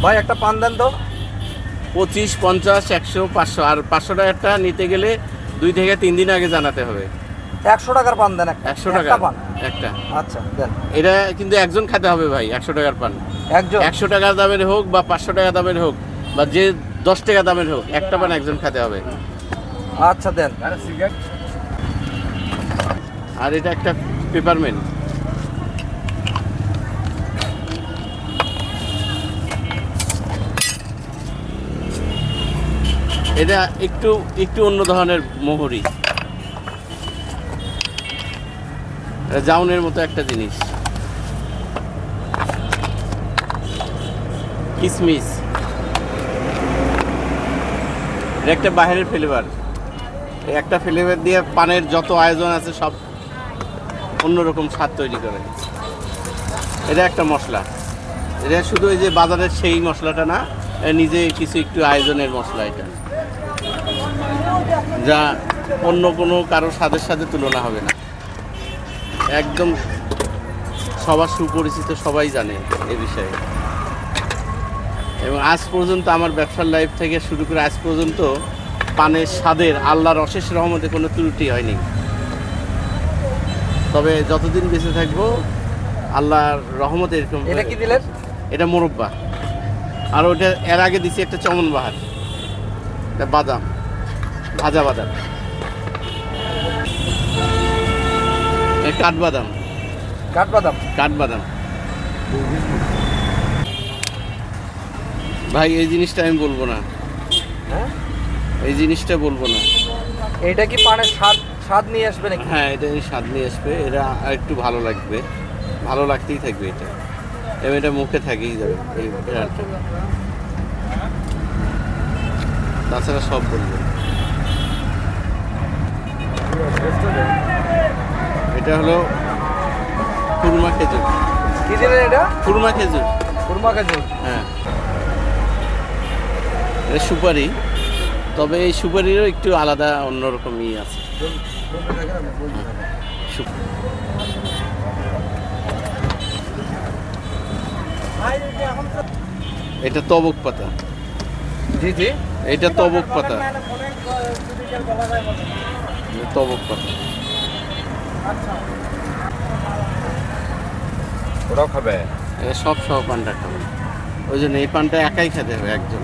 ভাই একটা পান দেন তো। 25, 50, 100, 500। আর 500 টাকারটা নিতে গেলে 2 থেকে 3 দিন আগে জানাতে হবে। 100 টাকার পান দেন। 100 টাকা পান একটা। আচ্ছা দেন। এটা কিন্তু একজন খেতে হবে ভাই। 100 টাকার পান একজন। 100 টাকা দামের হোক বা 500 টাকা দামের হোক বা যে 10 টাকা দামের হোক, একটা পান একজন খেতে হবে। আচ্ছা দেন। আর এটা একটা পেপারমেন্ট। এটা একটু অন্য ধরনের মোহরি, জাউনের মতো একটা জিনিস। কিসমিস, এটা একটা বাইরের ফ্লেভার। একটা ফ্লেভার দিয়ে পানের যত আয়োজন আছে সব অন্যরকম স্বাদ তৈরি করে। এটা একটা মশলা, এটা শুধু এই যে বাজারের সেই মশলাটা না, নিজে কিছু একটু আয়োজনের মশলা। এটা যা অন্য কোনো কারো স্বাদের সাথে তুলনা হবে না। একদম সবার সুপরিচিত, সবাই জানে এ বিষয়ে। এবং আজ পর্যন্ত আমার ব্যবসার লাইফ থেকে শুরু করে আজ পর্যন্ত পানের স্বাদের আল্লাহর অশেষ রহমতে কোনো ত্রুটি হয়নি। তবে যতদিন বেঁচে থাকবো আল্লাহর রহমতে এরকম। এটা কি দিলেন? এটা মোরব্বা। আর ওটা এর আগে দিছি একটা চমন বাহার, এটা বাদাম, ভাজা বাদাম, কাঠবাদাম। কাঠবাদাম। কাঠবাদাম ভাই, এই জিনিসটা আমি বলবো না। হ্যাঁ, এই জিনিসটা বলবো না। এটা কি পানের স্বাদ নিয়ে আসবে নাকি? হ্যাঁ, এটা স্বাদ নিয়ে আসবে। এটা একটু ভালো লাগবে, ভালো লাগতেই থাকবে এটা, এবং এটা মুখে থাকেই যাবে এই ব্যাপারটা। তাছাড়া সব বলবো। এটা হলো খুরমা খেজুর। কি দিলেন এটা? খুরমা খেজুর। খুরমা খেজুর। হ্যাঁ, এটা সুপারি, তবে এই সুপারিরও একটু আলাদা অন্যরকম ই আছে। এটা তবক পাতা। জি জি, এটা তবক পাতা, তবক পাতা। ওরাও খাবে? সব সহ পানটা খাবে। ওই জন্য এই পানটা একাই খেতে হবে, একজন।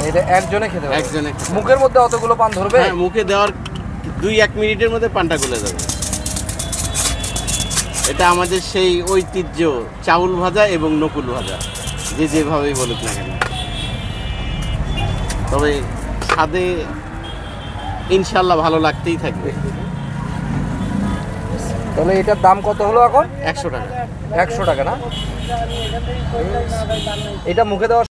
এটা একজনে খেতে হবে? একজনে। মুখের মধ্যে অতগুলো পান ধরবে? হ্যাঁ, মুখে দেওয়ার 2-1 মিনিটের মধ্যে পানটা গলে যাবে। এটা আমাদের সেই ঐতিহ্য, চাউল ভাজা এবং নকুল ভাজা, যে যেভাবেই বলুক না কেন। তবে স্বাদে ইনশাল্লাহ ভালো লাগতেই থাকবে। তাহলে এটার দাম কত হলো এখন? 100 টাকা। 100 টাকা না? এটা মুখে দেওয়া